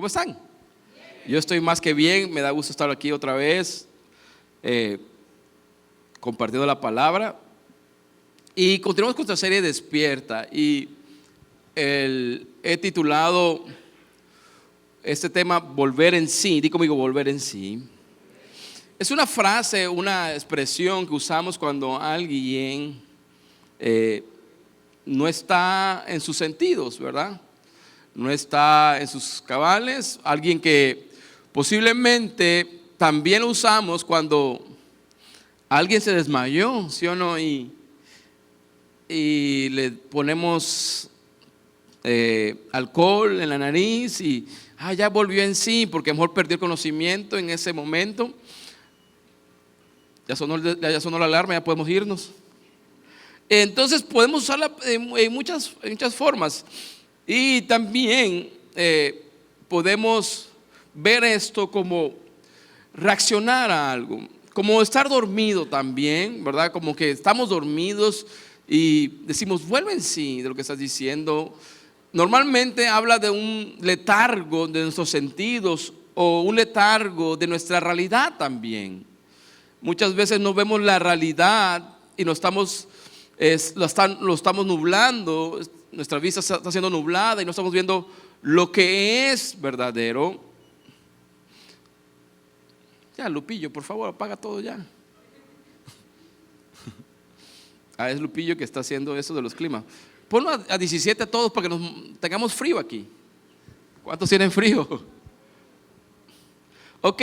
¿cómo están? Yo estoy más que bien, me da gusto estar aquí otra vez, compartiendo la palabra. Y continuamos con nuestra serie Despierta. Y he titulado este tema Volver en sí. Di conmigo, volver en sí. Es una frase, una expresión que usamos cuando alguien no está en sus sentidos, ¿verdad? No está en sus cabales. Alguien que posiblemente también lo usamos cuando alguien se desmayó, ¿sí o no? Y le ponemos alcohol en la nariz y ya volvió en sí, porque a lo mejor perdió el conocimiento en ese momento. Ya sonó la alarma, ya podemos irnos. Entonces podemos usarla en muchas formas. Y también podemos ver esto como reaccionar a algo, como estar dormido también, ¿verdad? Como que estamos dormidos y decimos, vuelve en sí de lo que estás diciendo. Normalmente habla de un letargo de nuestros sentidos o un letargo de nuestra realidad también. Muchas veces no vemos la realidad y lo estamos nublando, nuestra vista está siendo nublada y no estamos viendo lo que es verdadero. Ya, Lupillo, por favor, apaga todo ya. Es Lupillo que está haciendo eso de los climas. Ponlo a 17 a todos para que tengamos frío aquí. ¿Cuántos tienen frío? Ok,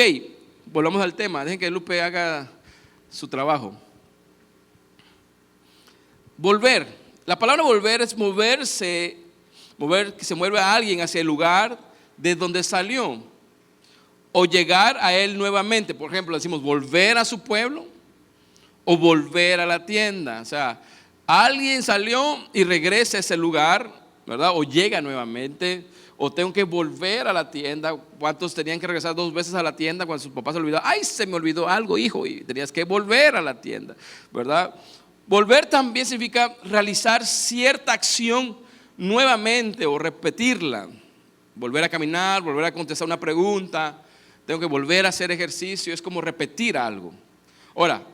volvamos al tema. Dejen que Lupe haga su trabajo. Volver. La palabra volver es moverse, que se mueve a alguien hacia el lugar de donde salió o llegar a él nuevamente. Por ejemplo, decimos volver a su pueblo o volver a la tienda. O sea, alguien salió y regresa a ese lugar, ¿verdad? O llega nuevamente, o tengo que volver a la tienda. ¿Cuántos tenían que regresar 2 veces a la tienda cuando su papá se olvidó? Ay, se me olvidó algo, hijo, y tenías que volver a la tienda, ¿verdad? Volver también significa realizar cierta acción nuevamente o repetirla. Volver a caminar, volver a contestar una pregunta, tengo que volver a hacer ejercicio, es como repetir algo. Ahora,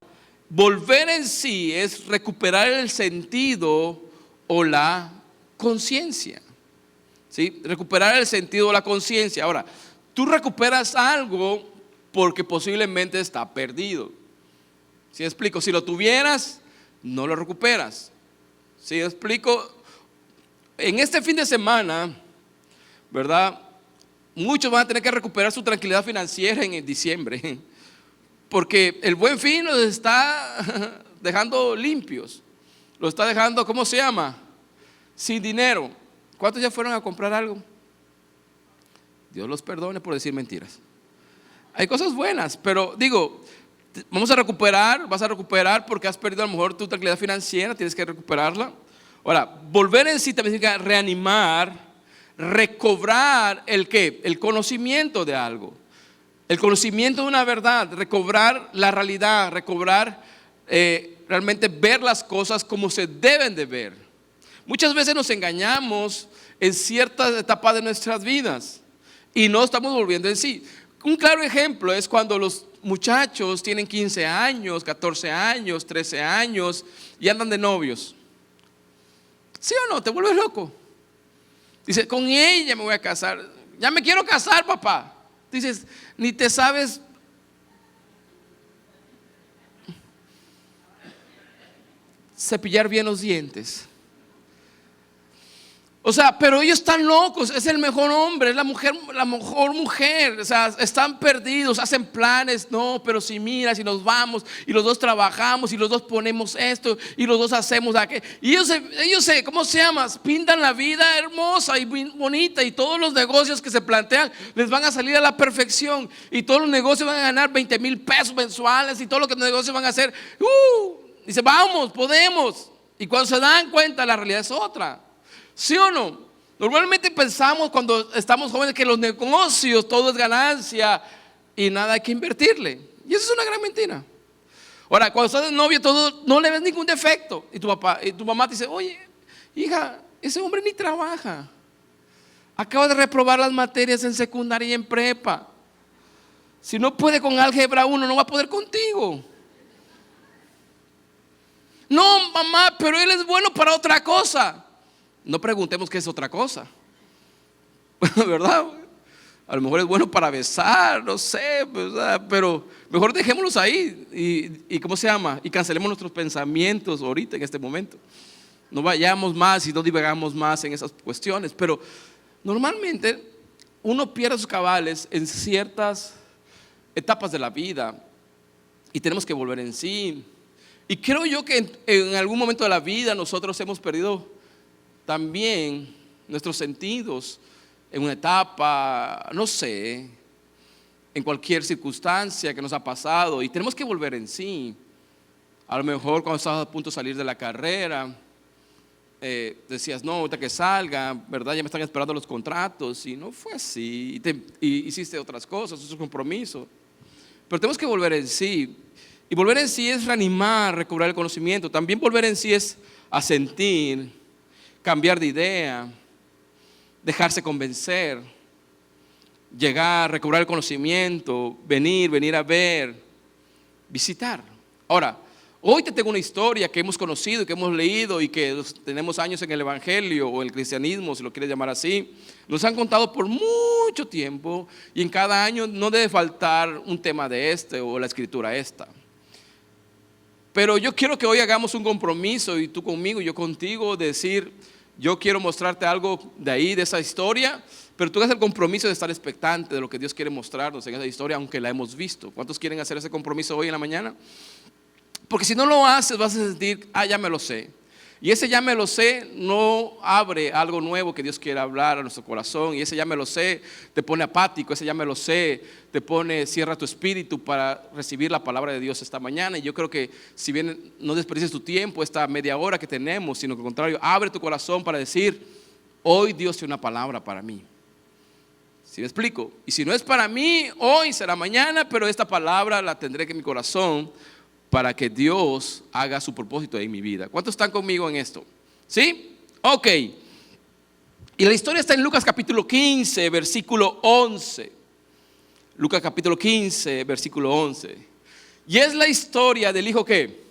volver en sí es recuperar el sentido o la conciencia. ¿Sí? Recuperar el sentido o la conciencia. Ahora, tú recuperas algo porque posiblemente está perdido. ¿Sí explico? Si lo tuvieras, no lo recuperas. ¿Sí explico? En este fin de semana, ¿verdad? Muchos van a tener que recuperar su tranquilidad financiera en diciembre, porque el Buen Fin los está dejando limpios, los está dejando, ¿cómo se llama? Sin dinero. ¿Cuántos ya fueron a comprar algo? Dios los perdone por decir mentiras. Hay cosas buenas, pero digo, vas a recuperar porque has perdido a lo mejor tu tranquilidad financiera, tienes que recuperarla. Ahora, volver en sí también significa reanimar, recobrar el conocimiento de algo, el conocimiento de una verdad, recobrar la realidad, recobrar realmente ver las cosas como se deben de ver. Muchas veces nos engañamos en ciertas etapas de nuestras vidas y no estamos volviendo en sí. Un claro ejemplo es cuando los muchachos tienen 15 años, 14 años, 13 años y andan de novios. ¿Sí o no? ¿Te vuelves loco? Dice, con ella me voy a casar. Ya me quiero casar, papá. Dices, ni te sabes cepillar bien los dientes. O sea, pero ellos están locos, es el mejor hombre, es la mejor mujer, o sea, están perdidos, hacen planes, no, pero si mira, si nos vamos y los dos trabajamos y los dos ponemos esto y los dos hacemos aquello. Y ellos ¿cómo se llama? Pintan la vida hermosa y bonita y todos los negocios que se plantean les van a salir a la perfección y todos los negocios van a ganar 20,000 pesos mensuales y todos los negocios van a hacer, dice, vamos, podemos. Y cuando se dan cuenta, la realidad es otra. ¿Sí o no? Normalmente pensamos cuando estamos jóvenes que los negocios todo es ganancia y nada hay que invertirle. Y eso es una gran mentira. Ahora, cuando estás de novio todo, no le ves ningún defecto. Y tu mamá te dice, oye, hija, ese hombre ni trabaja. Acaba de reprobar las materias en secundaria y en prepa. Si no puede con álgebra 1, no va a poder contigo. No, mamá, pero él es bueno para otra cosa. No preguntemos qué es otra cosa. ¿Verdad? A lo mejor es bueno para besar, no sé, ¿verdad? Pero mejor dejémoslos ahí y ¿cómo se llama? Y cancelemos nuestros pensamientos ahorita en este momento. No vayamos más y no divagamos más en esas cuestiones. Pero normalmente uno pierde sus cabales en ciertas etapas de la vida y tenemos que volver en sí. Y creo yo que en algún momento de la vida nosotros hemos perdido también nuestros sentidos en una etapa, no sé, en cualquier circunstancia que nos ha pasado, y tenemos que volver en sí. A lo mejor cuando estabas a punto de salir de la carrera, decías, no, ahorita que salga, ¿verdad? Ya me están esperando los contratos, y no fue así, y hiciste otras cosas, otros compromisos. Pero tenemos que volver en sí. Y volver en sí es reanimar, recobrar el conocimiento. También volver en sí es asentir, cambiar de idea, dejarse convencer, llegar, recobrar el conocimiento, venir a ver, visitar. Ahora, hoy te tengo una historia que hemos conocido, que hemos leído y que tenemos años en el evangelio o el cristianismo, si lo quieres llamar así. Nos han contado por mucho tiempo y en cada año no debe faltar un tema de este o la escritura esta. Pero yo quiero que hoy hagamos un compromiso, y tú conmigo y yo contigo, de decir, yo quiero mostrarte algo de ahí, de esa historia, pero tú hagas el compromiso de estar expectante de lo que Dios quiere mostrarnos en esa historia, aunque la hemos visto. ¿Cuántos quieren hacer ese compromiso hoy en la mañana? Porque si no lo haces, vas a sentir, ya me lo sé. Y ese ya me lo sé no abre algo nuevo que Dios quiere hablar a nuestro corazón. Y ese ya me lo sé te pone apático, ese ya me lo sé te cierra tu espíritu para recibir la palabra de Dios esta mañana. Y yo creo que si bien no desperdicies tu tiempo, esta media hora que tenemos, sino que al contrario, abre tu corazón para decir, hoy Dios tiene una palabra para mí. ¿Sí me explico? Y si no es para mí, hoy será mañana, pero esta palabra la tendré en mi corazón para que Dios haga su propósito en mi vida. ¿Cuántos están conmigo en esto? ¿Sí? Ok. Y la historia está en Lucas capítulo 15, versículo 11. Lucas capítulo 15, versículo 11. Y es la historia del hijo ¿qué?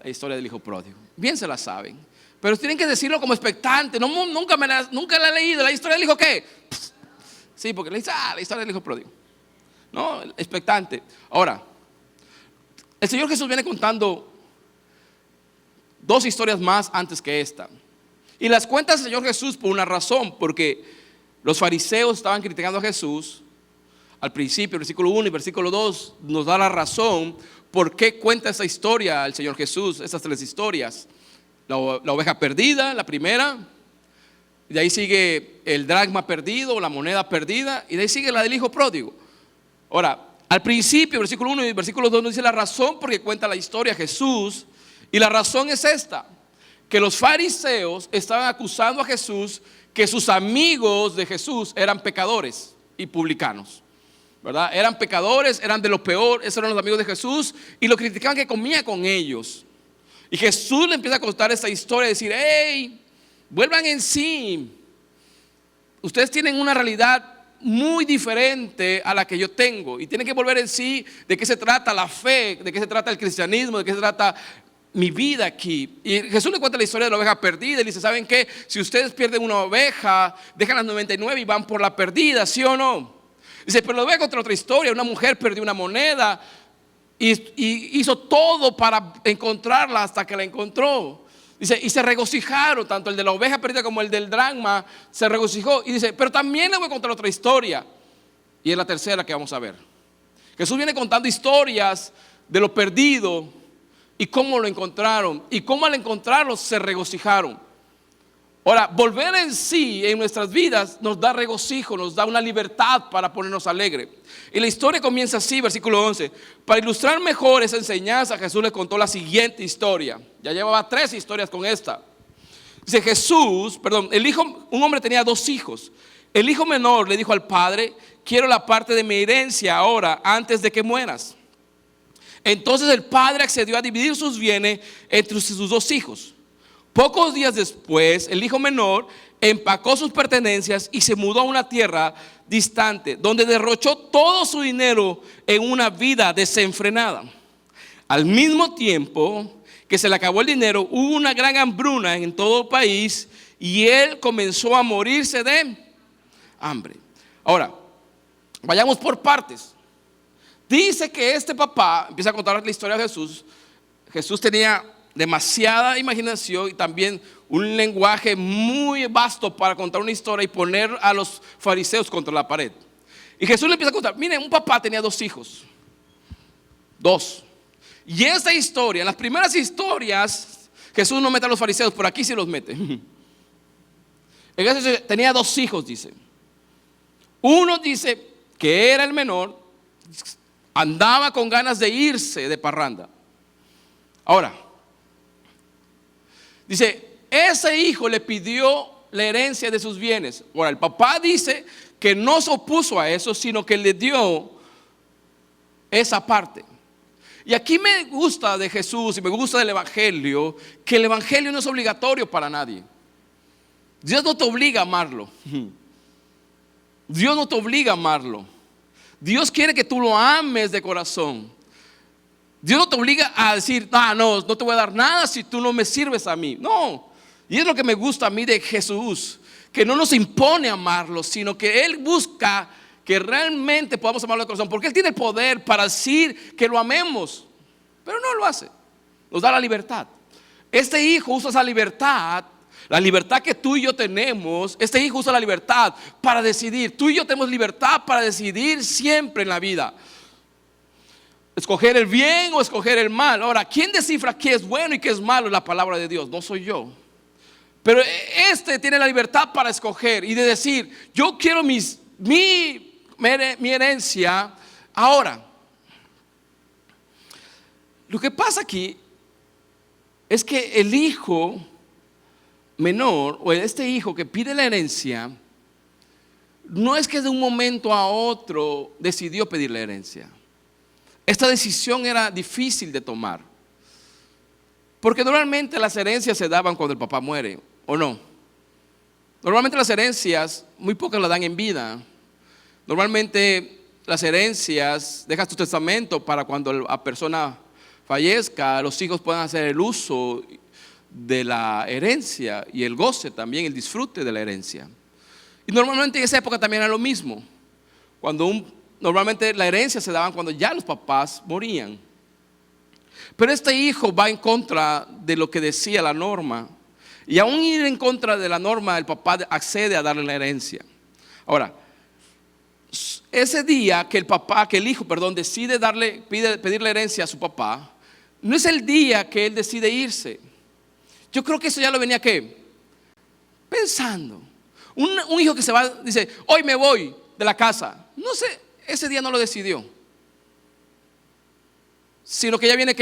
La historia del hijo pródigo. Bien se la saben. Pero tienen que decirlo como expectante. Nunca la he leído. ¿La historia del hijo qué? Sí, porque le dice, la historia del hijo pródigo. No, expectante. Ahora, el Señor Jesús viene contando dos historias más antes que esta. Y las cuenta el Señor Jesús por una razón, porque los fariseos estaban criticando a Jesús. Al principio, versículo 1 y versículo 2 nos da la razón por qué cuenta esta historia el Señor Jesús, estas tres historias. La oveja perdida, la primera. De ahí sigue el dracma perdido, la moneda perdida. Y de ahí sigue la del hijo pródigo. Ahora, al principio, versículo 1 y versículo 2 nos dice la razón por qué cuenta la historia Jesús. Y la razón es esta, que los fariseos estaban acusando a Jesús que sus amigos de Jesús eran pecadores y publicanos, ¿verdad? Eran pecadores, eran de lo peor, esos eran los amigos de Jesús y lo criticaban que comía con ellos. Y Jesús le empieza a contar esta historia y decir, hey, vuelvan en sí. Ustedes tienen una realidad muy diferente a la que yo tengo y tienen que volver en sí. ¿De qué se trata la fe? ¿De qué se trata el cristianismo? ¿De qué se trata mi vida aquí? Y Jesús le cuenta la historia de la oveja perdida y le dice, ¿saben qué? Si ustedes pierden una oveja, dejan las 99 y van por la perdida, ¿sí o no? Dice, pero le voy a contar otra historia. Una mujer perdió una moneda y hizo todo para encontrarla hasta que la encontró. Dice, y se regocijaron, tanto el de la oveja perdida como el del dracma se regocijó. Y dice, pero también le voy a contar otra historia. Y es la tercera que vamos a ver. Jesús viene contando historias de lo perdido y cómo lo encontraron. Y cómo al encontrarlo se regocijaron. Ahora, volver en sí en nuestras vidas nos da regocijo, nos da una libertad para ponernos alegres. Y la historia comienza así, versículo 11. Para ilustrar mejor esa enseñanza, Jesús les contó la siguiente historia. Ya llevaba 3 historias con esta. Dice un hombre tenía 2 hijos. El hijo menor le dijo al padre, quiero la parte de mi herencia ahora, antes de que mueras. Entonces el padre accedió a dividir sus bienes entre sus 2 hijos. Pocos días después, el hijo menor empacó sus pertenencias y se mudó a una tierra distante, donde derrochó todo su dinero en una vida desenfrenada. Al mismo tiempo que se le acabó el dinero, hubo una gran hambruna en todo el país y él comenzó a morirse de hambre. Ahora, vayamos por partes. Dice que este papá empieza a contar la historia de Jesús. Jesús tenía demasiada imaginación y también un lenguaje muy vasto para contar una historia y poner a los fariseos contra la pared. Y Jesús le empieza a contar, miren, un papá tenía 2 hijos. 2. Y esa historia, en las primeras historias, Jesús no mete a los fariseos, por aquí sí los mete. Tenía 2 hijos, dice. Uno dice que era el menor, andaba con ganas de irse de parranda. Ahora, dice, ese hijo le pidió la herencia de sus bienes. Ahora, el papá dice que no se opuso a eso, sino que le dio esa parte. Y aquí me gusta de Jesús y me gusta del Evangelio, que el Evangelio no es obligatorio para nadie. Dios no te obliga a amarlo. Dios no te obliga a amarlo. Dios quiere que tú lo ames de corazón. Dios no te obliga a decir, no te voy a dar nada si tú no me sirves a mí. No. Y es lo que me gusta a mí de Jesús, que no nos impone amarlo, sino que Él busca que realmente podamos amarlo de corazón, porque Él tiene el poder para decir que lo amemos, pero no lo hace. Nos da la libertad. Este hijo usa esa libertad, la libertad que tú y yo tenemos. Este hijo usa la libertad para decidir. Tú y yo tenemos libertad para decidir siempre en la vida. Escoger el bien o escoger el mal. Ahora, ¿quién descifra qué es bueno y qué es malo? La palabra de Dios, no soy yo. Pero este tiene la libertad para escoger y de decir, yo quiero mi herencia ahora. Lo que pasa aquí es que el hijo menor, o este hijo que pide la herencia, no es que de un momento a otro decidió pedir la herencia. Esta decisión era difícil de tomar, porque normalmente las herencias se daban cuando el papá muere, ¿o no? Normalmente las herencias, muy pocas las dan en vida. Normalmente las herencias, dejas tu testamento para cuando la persona fallezca, los hijos puedan hacer el uso de la herencia y el goce también, el disfrute de la herencia. Y normalmente en esa época también era lo mismo. Normalmente la herencia se daban cuando ya los papás morían. Pero este hijo va en contra de lo que decía la norma. Y aún ir en contra de la norma, el papá accede a darle la herencia. Ahora, ese día que el hijo decide pedir la herencia a su papá, no es el día que él decide irse. Yo creo que eso ya lo venía pensando. Un hijo que se va, dice, hoy me voy de la casa. No sé, ese día no lo decidió. Sino que ya viene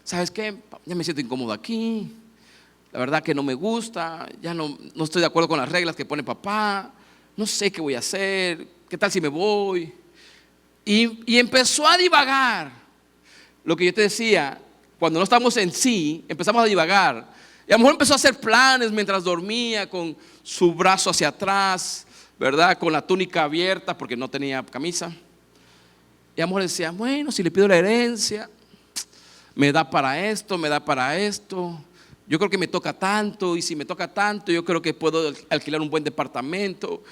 ¿sabes qué? Ya me siento incómodo aquí. La verdad que no me gusta. Ya no estoy de acuerdo con las reglas que pone papá. No sé qué voy a hacer. ¿Qué tal si me voy? Y empezó a divagar. Lo que yo te decía, cuando no estamos en sí, empezamos a divagar. Y a lo mejor empezó a hacer planes mientras dormía, con su brazo hacia atrás, ¿verdad? Con la túnica abierta porque no tenía camisa. Y a lo mejor decía, bueno, si le pido la herencia, me da para esto, me da para esto. Yo creo que me toca tanto, y si me toca tanto, yo creo que puedo alquilar un buen departamento,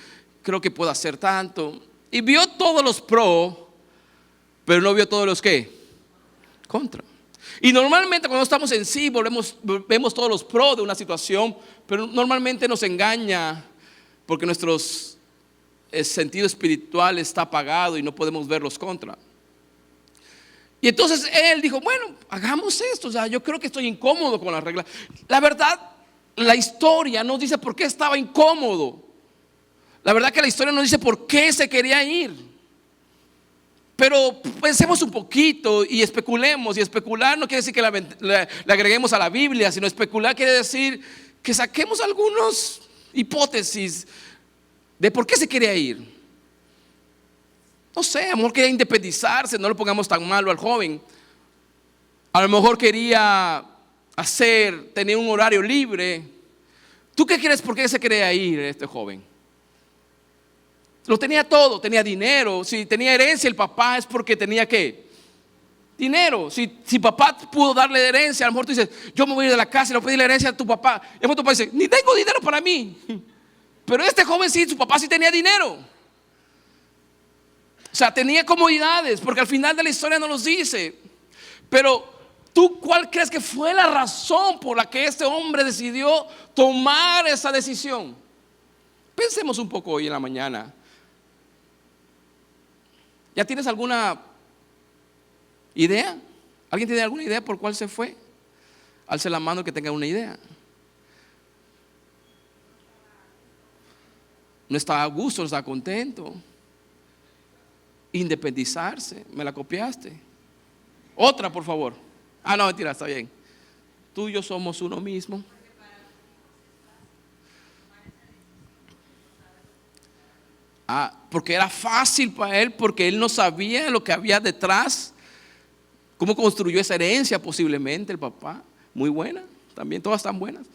creo que puedo hacer tanto. Y vio todos los pros, pero no vio todos los contra. Y normalmente cuando estamos en sí, vemos todos los pros de una situación, pero normalmente nos engaña porque nuestro sentido espiritual está apagado y no podemos ver los contra. Y entonces él dijo, bueno, hagamos esto. O sea, yo creo que estoy incómodo con las reglas. La verdad, la historia nos dice por qué estaba incómodo. La verdad que la historia nos dice por qué se quería ir. Pero pensemos un poquito y especulemos. Y especular no quiere decir que le agreguemos a la Biblia, sino especular quiere decir que saquemos algunas hipótesis de por qué se quería ir. No sé, a lo mejor quería independizarse, no lo pongamos tan malo al joven. A lo mejor quería tener un horario libre. ¿Tú qué crees por qué se quería ir este joven? Lo tenía todo, tenía dinero. Si tenía herencia el papá es porque tenía ¿qué? Dinero. Si papá pudo darle herencia, a lo mejor tú dices, yo me voy a ir de la casa y le voy a pedir la herencia a tu papá. Y a lo mejor tu papá dice, ni tengo dinero para mí. Pero este joven sí, su papá sí tenía dinero. O sea, tenía comodidades, porque al final de la historia no los dice. Pero ¿tú cuál crees que fue la razón por la que este hombre decidió tomar esa decisión? Pensemos un poco hoy en la mañana. ¿Ya tienes alguna idea? ¿Alguien tiene alguna idea por cuál se fue? Alce la mano el que tenga una idea. No estaba a gusto, no estaba contento. Independizarse, me la copiaste. Otra, por favor. Ah, no, mentira, está bien. Tú y yo somos uno mismo. Porque era fácil para él, porque él no sabía lo que había detrás, cómo construyó esa herencia posiblemente el papá. Muy buena, también todas están buenas.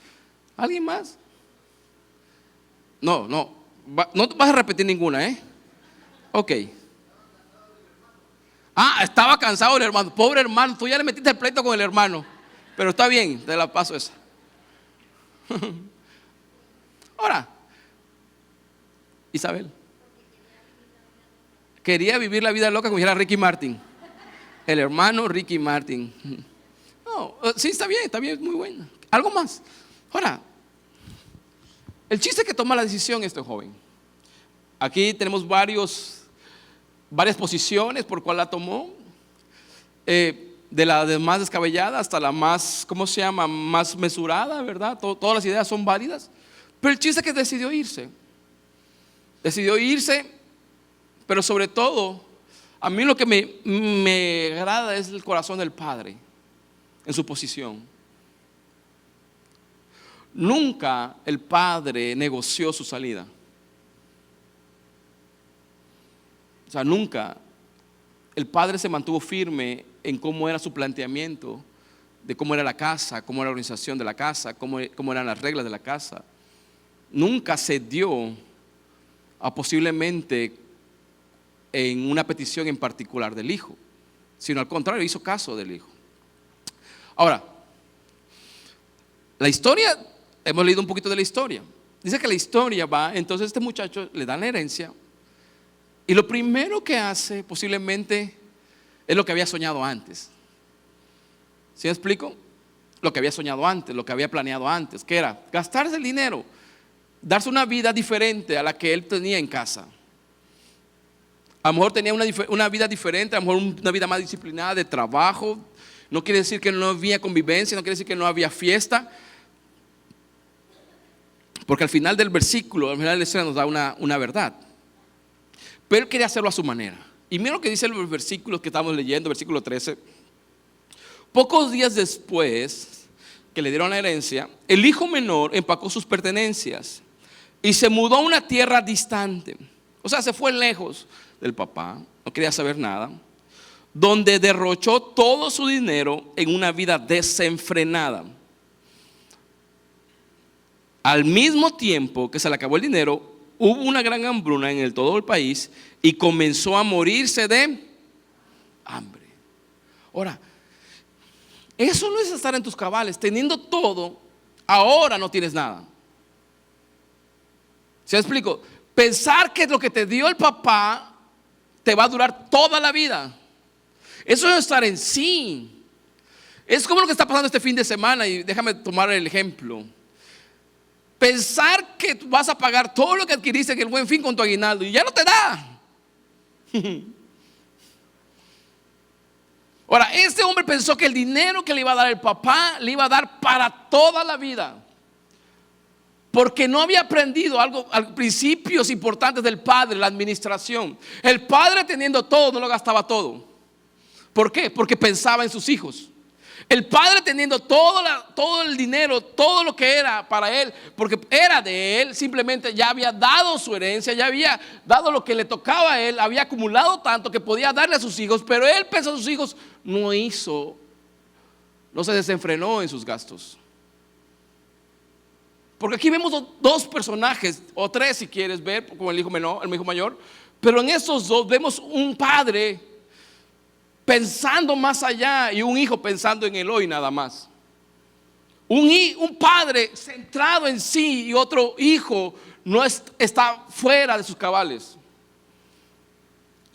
¿Alguien más? No vas a repetir ninguna, ¿eh? Ok. Estaba cansado el hermano. Pobre hermano, tú ya le metiste el pleito con el hermano. Pero está bien, te la paso esa. Ahora, Isabel quería vivir la vida loca como dijera Ricky Martin. El hermano Ricky Martin. No, sí, está bien, muy bueno. Algo más. Ahora, el chiste es que toma la decisión este joven. Aquí tenemos varias posiciones por cual la tomó. De la más descabellada hasta la más, ¿cómo se llama? Más mesurada, ¿verdad? Todas las ideas son válidas. Pero el chiste es que decidió irse. Decidió irse, pero sobre todo, a mí lo que me agrada es el corazón del padre en su posición. Nunca el padre negoció su salida. O sea, nunca. El padre se mantuvo firme en cómo era su planteamiento, de cómo era la casa, cómo era la organización de la casa, cómo eran las reglas de la casa. Nunca cedió a posiblemente en una petición en particular del hijo, sino al contrario, hizo caso del hijo. Ahora, la historia, hemos leído un poquito de la historia. Dice que la historia va, entonces este muchacho le dan la herencia y lo primero que hace posiblemente es lo que había soñado antes. ¿Sí me explico? Lo que había soñado antes, lo que había planeado antes, que era gastarse el dinero, darse una vida diferente a la que él tenía en casa. A lo mejor tenía una vida diferente, a lo mejor una vida más disciplinada de trabajo. No quiere decir que no había convivencia, no quiere decir que no había fiesta. Porque al final del versículo, al final de la historia nos da una verdad. Pero él quería hacerlo a su manera. Y mira lo que dice el versículo que estamos leyendo, versículo 13. Pocos días después que le dieron la herencia, el hijo menor empacó sus pertenencias y se mudó a una tierra distante. O sea, se fue lejos del papá, no quería saber nada, donde derrochó todo su dinero en una vida desenfrenada. Al mismo tiempo que se le acabó el dinero, hubo una gran hambruna en todo el país y comenzó a morirse de hambre. Ahora, eso no es estar en tus cabales. Teniendo todo, ahora no tienes nada. ¿Se explico? Pensar que lo que te dio el papá te va a durar toda la vida. Eso es estar en sí. Es como lo que está pasando este fin de semana. Y déjame tomar el ejemplo. Pensar que vas a pagar todo lo que adquiriste en el Buen Fin con tu aguinaldo y ya no te da. Ahora, este hombre pensó que el dinero que le iba a dar el papá le iba a dar para toda la vida, porque no había aprendido algo, principios importantes del padre, la administración. El padre, teniendo todo, no lo gastaba todo. ¿Por qué? Porque pensaba en sus hijos. El padre, teniendo todo el dinero, todo lo que era para él, porque era de él, simplemente ya había dado su herencia, ya había dado lo que le tocaba a él, había acumulado tanto que podía darle a sus hijos, pero él pensó a sus hijos, no se desenfrenó en sus gastos. Porque aquí vemos dos personajes, o tres si quieres ver, como el hijo menor, el hijo mayor. Pero en esos dos vemos un padre pensando más allá y un hijo pensando en el hoy nada más. Un padre centrado en sí y otro hijo está fuera de sus cabales.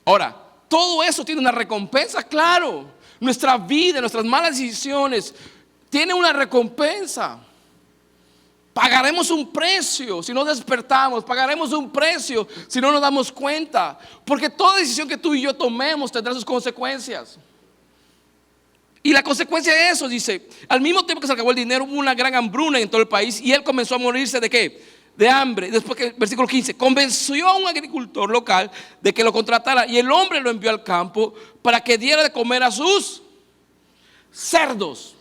Ahora, todo eso tiene una recompensa, claro. Nuestra vida, nuestras malas decisiones tienen una recompensa. Pagaremos un precio si no despertamos, pagaremos un precio si no nos damos cuenta, porque toda decisión que tú y yo tomemos tendrá sus consecuencias. Y la consecuencia de eso, dice, al mismo tiempo que se acabó el dinero, hubo una gran hambruna en todo el país y él comenzó a morirse ¿de qué? De hambre. Después que, versículo 15, convenció a un agricultor local de que lo contratara y el hombre lo envió al campo para que diera de comer a sus cerdos.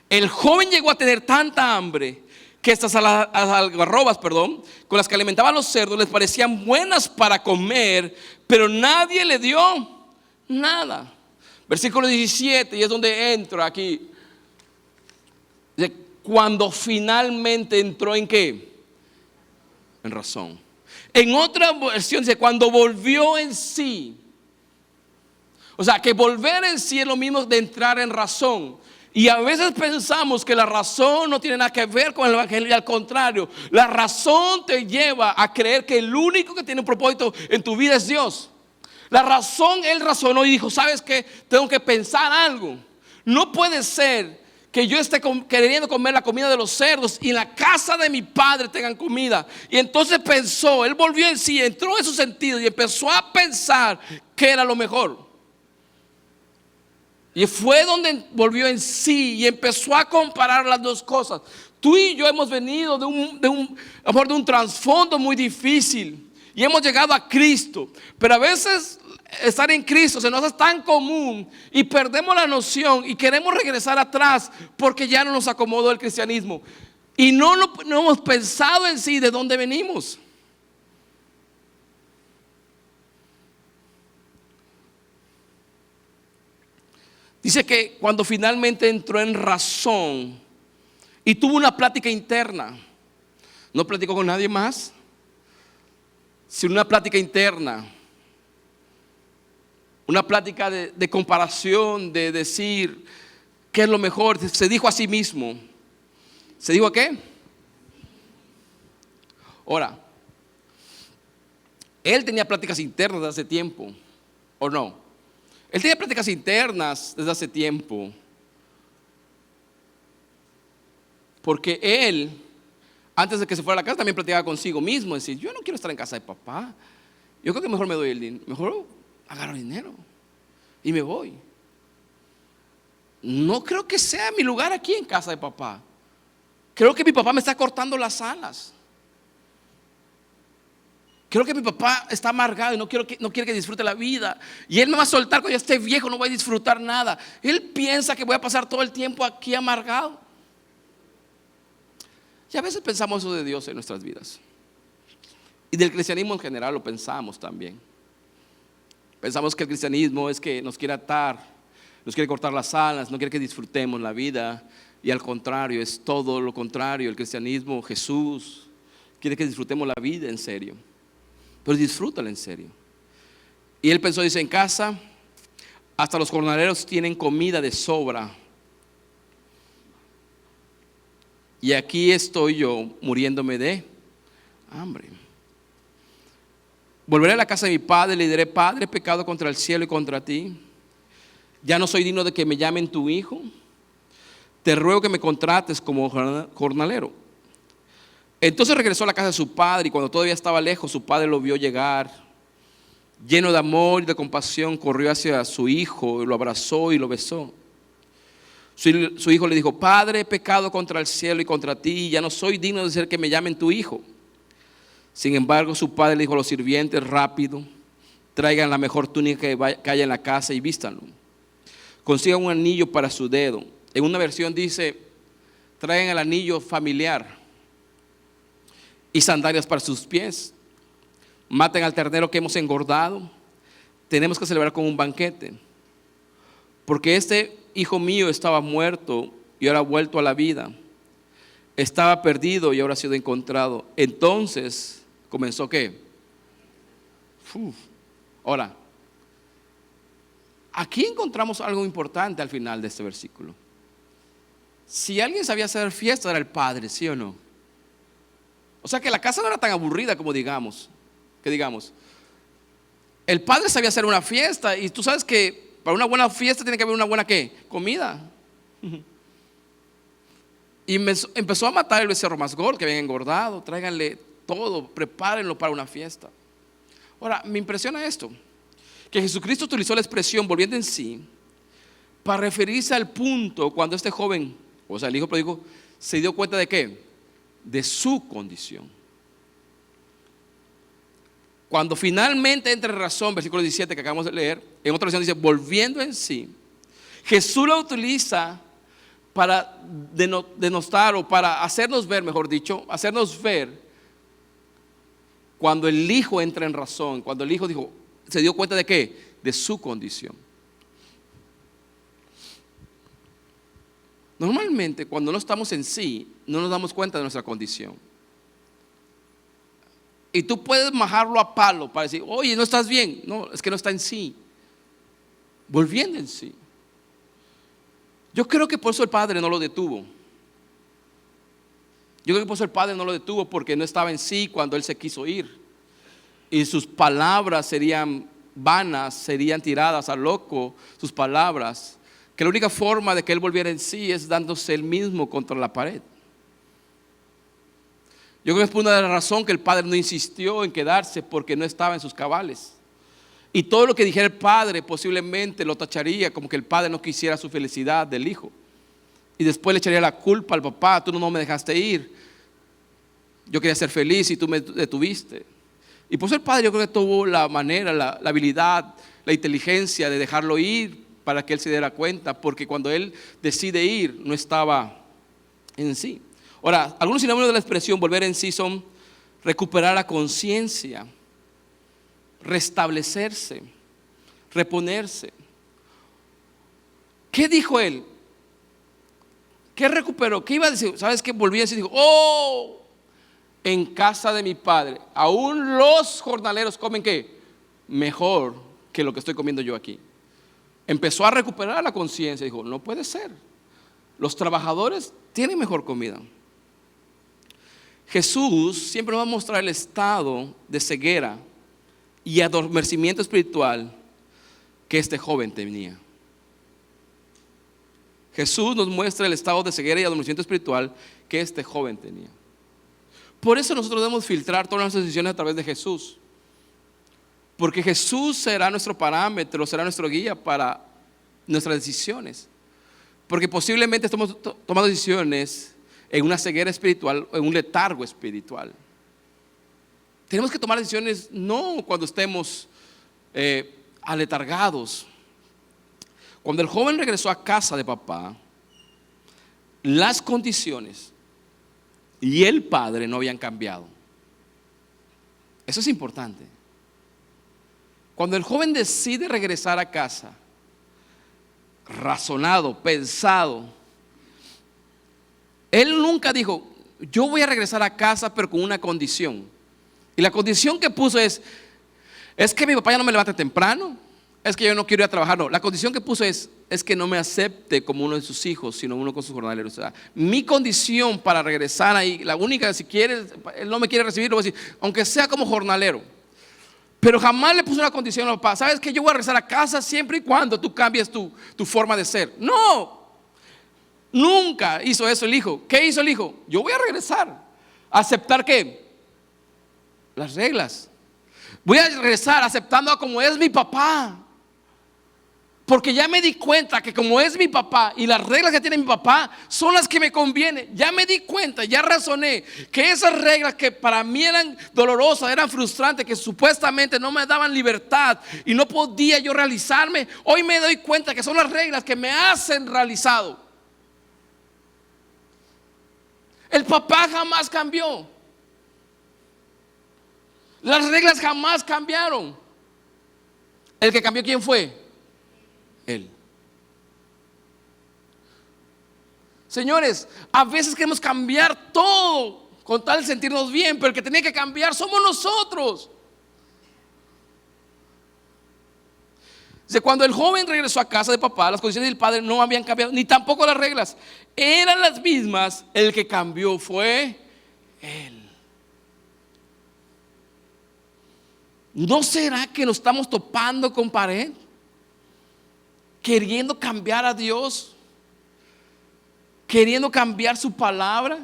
El joven llegó a tener tanta hambre que estas algarrobas, con las que alimentaban los cerdos les parecían buenas para comer, pero nadie le dio nada. Versículo 17, y es donde entro aquí. Cuando finalmente entró en ¿qué? En razón. En otra versión dice cuando volvió en sí. O sea, que volver en sí es lo mismo de entrar en razón. Y a veces pensamos que la razón no tiene nada que ver con el evangelio, y al contrario, la razón te lleva a creer que el único que tiene un propósito en tu vida es Dios. La razón, él razonó y dijo, ¿sabes qué? Tengo que pensar algo. No puede ser que yo esté queriendo comer la comida de los cerdos y en la casa de mi padre tengan comida. Y entonces pensó, él volvió en sí, entró en su sentido y empezó a pensar que era lo mejor. Y fue donde volvió en sí y empezó a comparar las dos cosas. Tú y yo hemos venido de un trasfondo muy difícil y hemos llegado a Cristo. Pero a veces estar en Cristo se nos hace tan común y perdemos la noción y queremos regresar atrás porque ya no nos acomodó el cristianismo. Y no hemos pensado en sí de dónde venimos. Dice que cuando finalmente entró en razón y tuvo una plática interna, no platicó con nadie más, sino una plática interna, una plática de comparación, de decir qué es lo mejor. Se dijo a sí mismo. ¿Se dijo a qué? Ahora, él tenía pláticas internas desde hace tiempo, ¿o no? Él tenía pláticas internas desde hace tiempo. Porque él, antes de que se fuera a la casa, también platicaba consigo mismo. Decir, yo no quiero estar en casa de papá. Yo creo que mejor me doy el dinero. Mejor agarro el dinero y me voy. No creo que sea mi lugar aquí en casa de papá. Creo que mi papá me está cortando las alas. Creo que mi papá está amargado y no quiere que disfrute la vida. Y él me va a soltar cuando ya esté viejo, no voy a disfrutar nada. Él piensa que voy a pasar todo el tiempo aquí amargado. Y a veces pensamos eso de Dios en nuestras vidas. Y del cristianismo en general lo pensamos también. Pensamos que el cristianismo es que nos quiere atar, nos quiere cortar las alas, no quiere que disfrutemos la vida. Y al contrario, es todo lo contrario. El cristianismo, Jesús, quiere que disfrutemos la vida en serio. Pero disfrútala en serio. Y él pensó, dice, en casa hasta los jornaleros tienen comida de sobra. Y aquí estoy yo muriéndome de hambre. Volveré a la casa de mi padre y le diré, Padre, he pecado contra el cielo y contra ti. Ya no soy digno de que me llamen tu hijo. Te ruego que me contrates como jornalero. Entonces regresó a la casa de su padre y cuando todavía estaba lejos, su padre lo vio llegar. Lleno de amor y de compasión, corrió hacia su hijo, lo abrazó y lo besó. Su hijo le dijo, Padre, he pecado contra el cielo y contra ti, y ya no soy digno de ser que me llamen tu hijo. Sin embargo, su padre le dijo a los sirvientes, rápido, traigan la mejor túnica que haya en la casa y vístanlo. Consigan un anillo para su dedo. En una versión dice, traigan el anillo familiar y sandalias para sus pies. Maten al ternero que hemos engordado. Tenemos que celebrar con un banquete. Porque este hijo mío estaba muerto y ahora ha vuelto a la vida. Estaba perdido y ahora ha sido encontrado. Entonces comenzó ¿qué? Ahora, aquí encontramos algo importante al final de este versículo. Si alguien sabía hacer fiesta era el padre, ¿sí o no? O sea que la casa no era tan aburrida como digamos. El padre sabía hacer una fiesta, y tú sabes que para una buena fiesta tiene que haber una buena ¿qué? Comida. Y empezó a matar el becerro más gordo que habían engordado. Tráiganle todo, prepárenlo para una fiesta. Ahora, me impresiona esto, que Jesucristo utilizó la expresión volviendo en sí para referirse al punto cuando este joven, o sea el hijo pródigo, se dio cuenta de ¿qué? De su condición. Cuando finalmente entra en razón, versículo 17 que acabamos de leer, en otra versión dice volviendo en sí, Jesús lo utiliza para denostar, o para hacernos ver, mejor dicho, hacernos ver cuando el hijo entra en razón, cuando el hijo se dio cuenta de ¿qué? De su condición. Normalmente cuando no estamos en sí, no nos damos cuenta de nuestra condición. Y tú puedes majarlo a palo para decir, oye, no estás bien. No, es que no está en sí. Volviendo en sí. Yo creo que por eso el padre no lo detuvo. Yo creo que por eso el padre no lo detuvo, porque no estaba en sí cuando él se quiso ir. Y sus palabras serían vanas, serían tiradas al loco, sus palabras. Que la única forma de que él volviera en sí es dándose él mismo contra la pared. Yo creo que es por una razón que el padre no insistió en quedarse, porque no estaba en sus cabales. Y todo lo que dijera el padre posiblemente lo tacharía como que el padre no quisiera su felicidad del hijo. Y después le echaría la culpa al papá, tú no me dejaste ir. Yo quería ser feliz y tú me detuviste. Y por eso el padre yo creo que tuvo la manera, la habilidad, la inteligencia de dejarlo ir para que él se diera cuenta, porque cuando él decide ir no estaba en sí. Ahora, algunos sinónimos de la expresión volver en sí son recuperar la conciencia, restablecerse, reponerse. ¿Qué dijo él? ¿Qué recuperó? ¿Qué iba a decir? ¿Sabes qué? Volví a decir, dijo, oh, en casa de mi padre, aún los jornaleros comen ¿qué? Mejor que lo que estoy comiendo yo aquí. Empezó a recuperar la conciencia, dijo, no puede ser. Los trabajadores tienen mejor comida. Jesús siempre nos va a mostrar el estado de ceguera y adormecimiento espiritual que este joven tenía. Jesús nos muestra el estado de ceguera y adormecimiento espiritual que este joven tenía. Por eso nosotros debemos filtrar todas nuestras decisiones a través de Jesús, porque Jesús será nuestro parámetro, será nuestro guía para nuestras decisiones. Porque posiblemente estamos tomando decisiones en una ceguera espiritual o en un letargo espiritual. Tenemos que tomar decisiones no cuando estemos aletargados. Cuando el joven regresó a casa de papá, las condiciones y el padre no habían cambiado. Eso es importante. Cuando el joven decide regresar a casa, razonado, pensado, él nunca dijo, yo voy a regresar a casa pero con una condición. Y la condición que puso es que mi papá ya no me levante temprano, es que yo no quiero ir a trabajar. No, la condición que puso es que no me acepte como uno de sus hijos, sino uno con sus jornaleros. O sea, mi condición para regresar ahí, la única, si quiere, él no me quiere recibir, lo voy a decir, aunque sea como jornalero. Pero jamás le puso una condición al papá, ¿sabes que yo voy a regresar a casa siempre y cuando tú cambies tu forma de ser? No, nunca hizo eso el hijo. ¿Qué hizo el hijo? Yo voy a regresar a aceptar ¿qué? Las reglas. Voy a regresar aceptando como es mi papá, porque ya me di cuenta que como es mi papá y las reglas que tiene mi papá son las que me convienen. Ya me di cuenta, ya razoné que esas reglas que para mí eran dolorosas, eran frustrantes, que supuestamente no me daban libertad y no podía yo realizarme, hoy me doy cuenta que son las reglas que me hacen realizado. El papá jamás cambió. Las reglas jamás cambiaron. El que cambió, ¿quién fue? Él. Señores, a veces queremos cambiar todo con tal de sentirnos bien, pero el que tiene que cambiar somos nosotros. Cuando el joven regresó a casa de papá, las condiciones del padre no habían cambiado, ni tampoco las reglas. Eran las mismas, el que cambió fue él. ¿No será que nos estamos topando con pared? Queriendo cambiar a Dios, queriendo cambiar su palabra.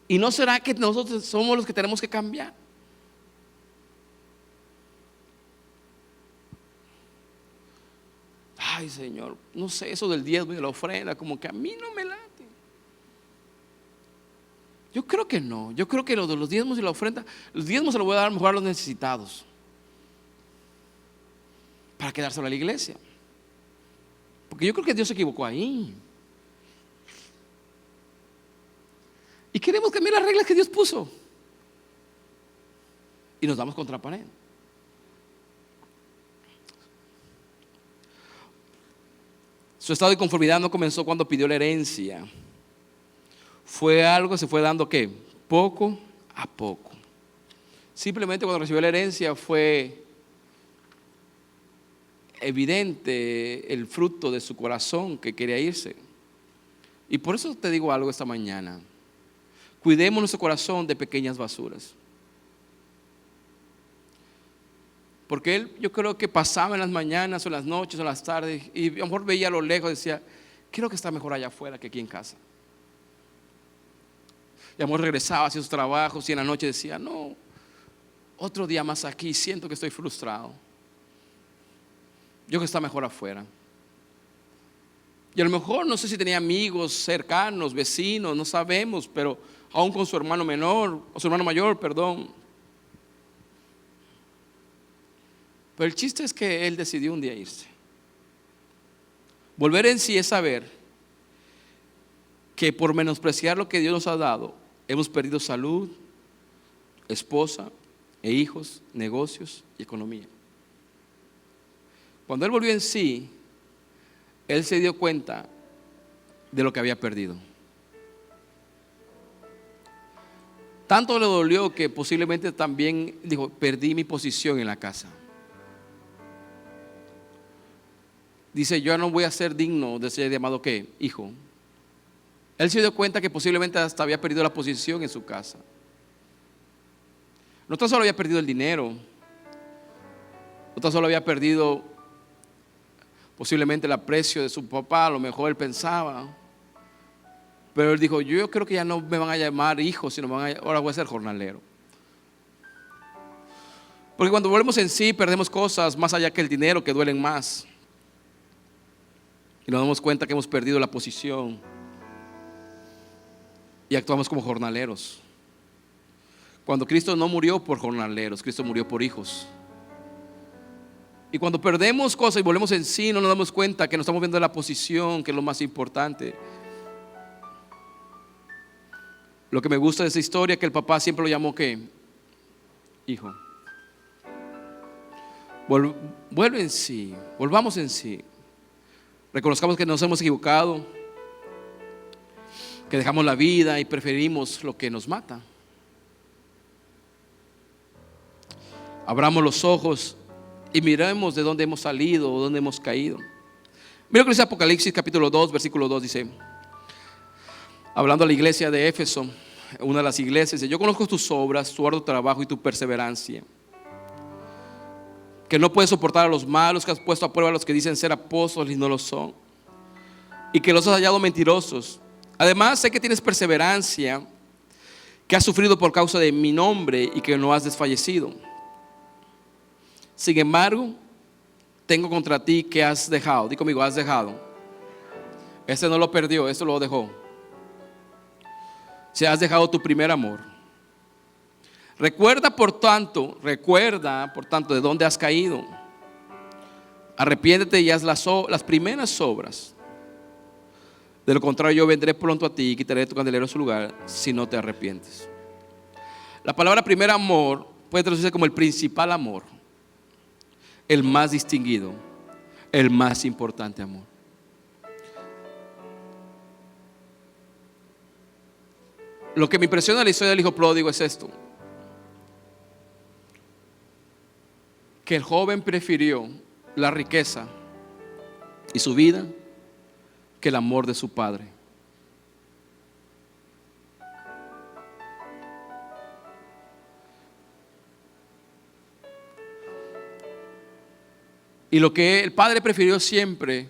¿Y no será que nosotros somos los que tenemos que cambiar? Ay, Señor, no sé, eso del diezmo y de la ofrenda, como que a mí no me late. Yo creo que no. Yo creo que lo de los diezmos y la ofrenda, los diezmos se los voy a dar mejor a los necesitados, para quedárselo a la iglesia. Porque yo creo que Dios se equivocó ahí. Y queremos cambiar las reglas que Dios puso. Y nos damos contra la pared. Su estado de conformidad no comenzó cuando pidió la herencia. Fue algo que se fue dando, ¿qué? Poco a poco. Simplemente cuando recibió la herencia fue evidente el fruto de su corazón que quería irse. Y por eso te digo algo esta mañana. Cuidemos nuestro corazón de pequeñas basuras. Porque él, yo creo que pasaba en las mañanas o en las noches o en las tardes y a lo mejor veía a lo lejos y decía, creo que está mejor allá afuera que aquí en casa. Y a lo mejor regresaba hacia sus trabajos y en la noche decía, no, otro día más aquí, siento que estoy frustrado. Yo creo que está mejor afuera. Y a lo mejor no sé si tenía amigos cercanos, vecinos, no sabemos, pero aún con su hermano menor, o su hermano mayor, perdón. Pero el chiste es que él decidió un día irse. Volver en sí es saber que por menospreciar lo que Dios nos ha dado, hemos perdido salud, esposa e hijos, negocios y economía. Cuando él volvió en sí, él se dio cuenta de lo que había perdido. Tanto le dolió que posiblemente también dijo, perdí mi posición en la casa. Dice, yo no voy a ser digno de ser llamado ¿qué? Hijo. Él se dio cuenta que posiblemente hasta había perdido la posición en su casa. No tan solo había perdido el dinero, no tan solo había perdido posiblemente el aprecio de su papá, a lo mejor él pensaba. Pero él dijo, yo creo que ya no me van a llamar hijo, sino ahora voy a ser jornalero. Porque cuando volvemos en sí, perdemos cosas más allá que el dinero que duelen más. Y nos damos cuenta que hemos perdido la posición y actuamos como jornaleros. Cuando Cristo no murió por jornaleros, Cristo murió por hijos. Y cuando perdemos cosas y volvemos en sí, no nos damos cuenta que nos estamos viendo en la posición, que es lo más importante. Lo que me gusta de esa historia es que el papá siempre lo llamó ¿qué? Hijo. Vuelve en sí, volvamos en sí. Reconozcamos que nos hemos equivocado, que dejamos la vida y preferimos lo que nos mata. Abramos los ojos y miremos de dónde hemos salido o dónde hemos caído. Mira lo que dice Apocalipsis capítulo 2, versículo 2, dice, hablando a la iglesia de Éfeso, una de las iglesias, dice, yo conozco tus obras, tu arduo trabajo y tu perseverancia, que no puedes soportar a los malos, que has puesto a prueba a los que dicen ser apóstoles y no lo son, y que los has hallado mentirosos. Además sé que tienes perseverancia, que has sufrido por causa de mi nombre y que no has desfallecido. Sin embargo, tengo contra ti que has dejado. Di conmigo, has dejado. Este no lo perdió, este lo dejó. Si has dejado tu primer amor. Recuerda por tanto de dónde has caído. Arrepiéntete y haz las primeras obras. De lo contrario, yo vendré pronto a ti y quitaré tu candelero de su lugar si no te arrepientes. La palabra primer amor puede traducirse como el principal amor, el más distinguido, el más importante amor. Lo que me impresiona de la historia del hijo pródigo es esto: que el joven prefirió la riqueza y su vida que el amor de su padre. Y lo que el padre prefirió siempre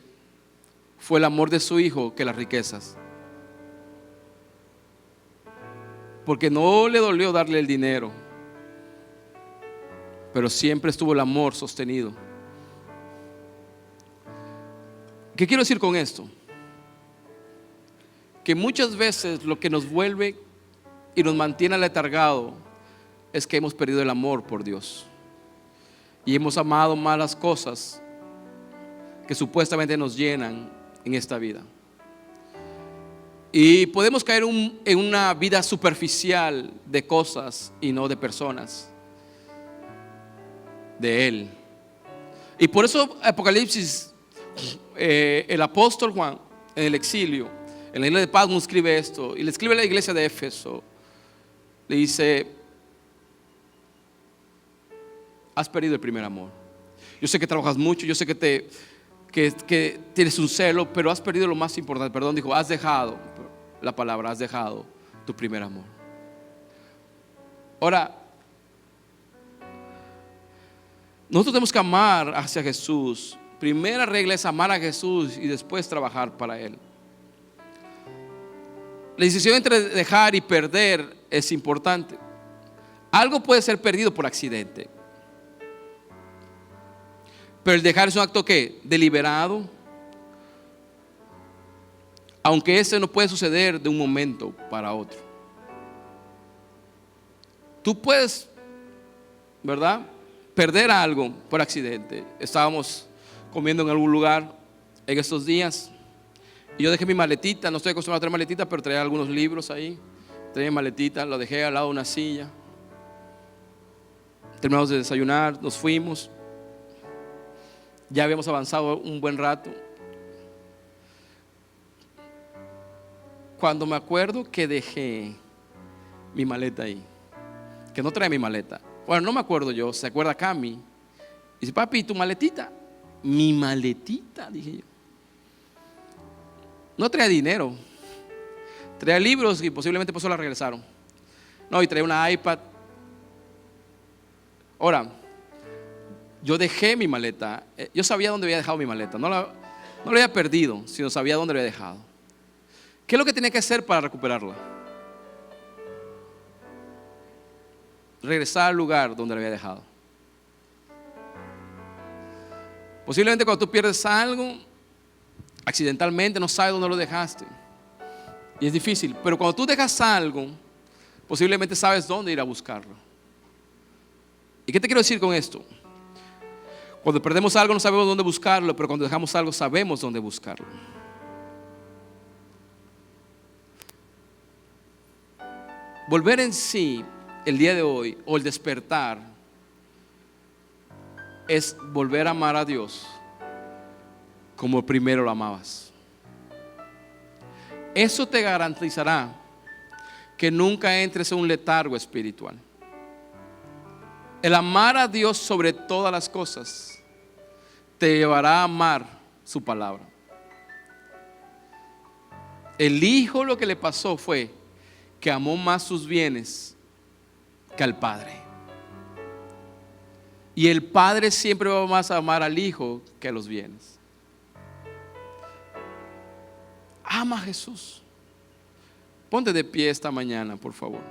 fue el amor de su hijo que las riquezas. Porque no le dolió darle el dinero, pero siempre estuvo el amor sostenido. ¿Qué quiero decir con esto? Que muchas veces lo que nos vuelve y nos mantiene aletargados es que hemos perdido el amor por Dios y hemos amado malas cosas que supuestamente nos llenan en esta vida. Y podemos caer en una vida superficial de cosas y no de personas, de Él. Y por eso Apocalipsis, el apóstol Juan en el exilio, en la isla de Patmos, escribe esto, y le escribe a la iglesia de Éfeso. Le dice: has perdido el primer amor. Yo sé que trabajas mucho, yo sé que tienes un celo, pero has perdido lo más importante. Perdón, dijo, has dejado, la palabra, has dejado tu primer amor. Ahora, nosotros tenemos que amar hacia Jesús. Primera regla es amar a Jesús y después trabajar para Él. La decisión entre dejar y perder es importante. Algo puede ser perdido por accidente, pero el dejar es un acto ¿qué? Deliberado. Aunque ese no puede suceder de un momento para otro. Tú puedes, ¿verdad?, perder algo por accidente. Estábamos comiendo en algún lugar en estos días y yo dejé mi maletita. No estoy acostumbrado a traer maletita, pero traía algunos libros ahí. Traía mi maletita, lo dejé al lado de una silla. Terminamos de desayunar, nos fuimos. Ya habíamos avanzado un buen rato. Cuando me acuerdo que dejé mi maleta ahí, que no trae mi maleta. Bueno, no me acuerdo yo, se acuerda Cami. Dice, papi, ¿tu maletita? Mi maletita, dije yo. No traía dinero, traía libros y posiblemente por eso la regresaron. No, y traía una iPad. Ahora, yo dejé mi maleta. Yo sabía dónde había dejado mi maleta. No la había perdido, sino sabía dónde la había dejado. ¿Qué es lo que tenía que hacer para recuperarla? Regresar al lugar donde la había dejado. Posiblemente cuando tú pierdes algo accidentalmente no sabes dónde lo dejaste y es difícil, pero cuando tú dejas algo posiblemente sabes dónde ir a buscarlo. ¿Y qué te quiero decir con esto? Cuando perdemos algo no sabemos dónde buscarlo, pero cuando dejamos algo sabemos dónde buscarlo. Volver en sí el día de hoy o el despertar es volver a amar a Dios como primero lo amabas. Eso te garantizará que nunca entres en un letargo espiritual. El amar a Dios sobre todas las cosas te llevará a amar su palabra. El hijo, lo que le pasó fue que amó más sus bienes que al padre. Y el padre siempre va más a amar al hijo que a los bienes. Ama a Jesús. Ponte de pie esta mañana, por favor.